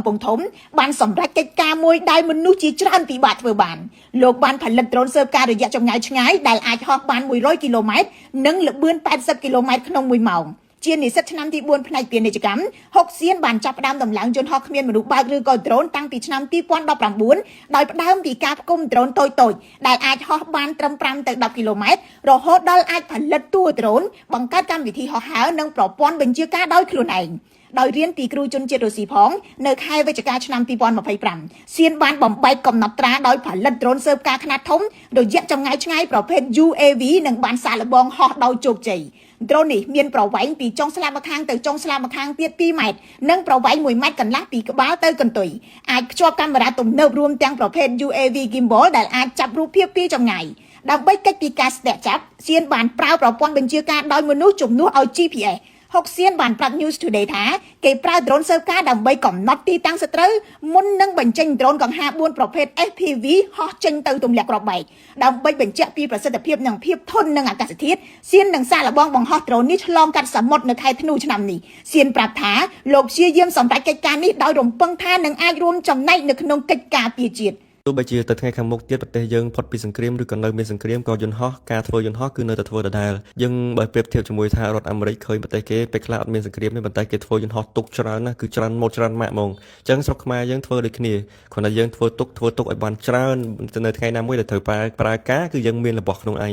ពងធំបានសម្រេចកិច្ចការមួយដែលមនុស្សជាច្រើនពិបាកធ្វើបានលោកបានផលិតដ្រូនស៊ើបការរយៈចម្ងាយឆ្ងាយដែលអាចហោះបាន100គីឡូម៉ែត្រនិងល្បឿន80គីឡូម៉ែត្រក្នុង1ម៉ោងជានិស្សិតឆ្នាំទី4ផ្នែកពាណិជ្ជកម្មហុកសៀនបានចាប់ផ្ដើមដំឡើងយន្តហោះគ្មានមនុស្សបើកឬក៏ដ្រូនតាំងពីឆ្នាំ2019ដោយផ្ដើមពីការផ្គុំដ្រូនតូចៗដែលអាចហោះបានត្រឹម5ទៅ10គីឡូម៉ែត្ររហូតដល់អាចផលិតតួដ្រូនបង្កើតកម្មវិធីហោះហើរនិងប្រព័ន្ធបញ្ជាការដោយខ្លួនឯងដោយរៀនពីគ្រូជនជាតិរុស្ស៊ីផងនៅខែវិច្ឆិកាឆ្នាំ2025សៀនបានបំបែកកំណត់ត្រាដោយផលិតដ្រូនស៊ើបការខ្នាតធំរយៈចម្ងាយឆ្ងាយប្រភេទ UAV និងបានសាកល្បងហោះដោយជោគជ័យដ្រូននេះមានប្រវែងពីចុងស្លាបម្ខាងទៅចុងស្លាបម្ខាងទៀត2ម៉ែត្រនិងប្រវែង1ម៉ែត្រកន្លះពីក្បាលទៅកន្ទុយអាចភ្ជាប់កាមេរ៉ាទំនើបរួមទាំងប្រភេទ UAV gimbal ដែលអាចចាប់រូបភាពពីចម្ងាយដើម្បីកិច្ចពីការស្ទាក់ចាប់សៀនបានប្រើប្រព័ន្ធបញ្ជាការដោយមនុស្សជំនួសឲ្យ GPSហុកសៀនបានប្រាប់ News Today ថាគេប្រើដ្រូនស៊ើបការដើម្បីកំណត់ទីតាំងសត្រូវមុននឹងបញ្ចេញដ្រូនកង្ហា4ប្រភេទ FPV ហោះចេញទៅទម្លាក់គ្រាប់បែកដើម្បីបញ្ជាក់ពីប្រសិទ្ធភាពនិងភាពធន់នឹងអាកាសធាតុសៀននឹងសាកល្បងបង្ហោះដ្រូននេះឆ្លងកាត់សមុទ្រនៅខែធ្នូឆ្នាំនេះសៀនប្រាប់ថាលោកព្យាយាមសម្រេចកិច្ចការនេះដោយរំពឹងថានឹងអាចរួមចំណែកនៅក្នុងកិច្ចការពារជាតិទោះបីជាទៅថ្ងៃខាងមុខទៀតប្រទេសយើងផុតពីសង្គ្រាមឬក៏នៅមានសង្គ្រាមក៏យន្តហោះការធ្វើយន្តហោះគឺនៅតែធ្វើដដែលយើងបើប្រៀបធៀបជាមួយថារដ្ឋអាមេរិកឃើញប្រទេសគេពេលខ្លះអត់មានសង្គ្រាមទេប៉ុន្តែគេធ្វើយន្តហោះទុកច្រើនណាស់គឺច្រើនម៉ូតច្រើនម៉ាក់ហ្មងអញ្ចឹងស្រុកខ្មែរយើងធ្វើដូចគ្នាគ្រាន់តែយើងធ្វើទុកឲ្យបានច្រើននៅថ្ងៃណាមួយដែលត្រូវប្រើការគឺយើងមានរបស់ខ្លួនឯង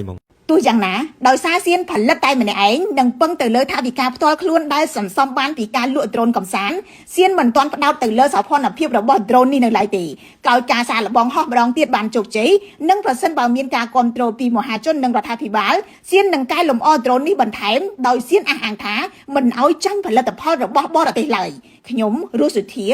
ហ្មងទោះយ៉ាងណាដោយសារសៀនផលិតតែម្នាក់ឯងនិងពឹងទៅលើថាវិការផ្ទាល់ខ្លួនដែលសន្សំបានពីការលក់ដ្រូនកំសាន្តសៀនមិនទាន់ផ្ដោតទៅលើសោភ័ណភាពរបស់ដ្រូននេះនៅឡើយទេក្រោយការសាកល្បងហោះម្ដងទៀតបានជោគជ័យនិងប្រសិនបើមានការគ្រប់គ្រងពីមហាជននិងរដ្ឋាភិបាលសៀននឹងកែលម្អដ្រូននេះបន្ថែមដោយសៀនអះអាងថាមិនឲ្យចាញ់ផលិតផលរបស់បរទេសឡើយខ្ញុំរស់សុធា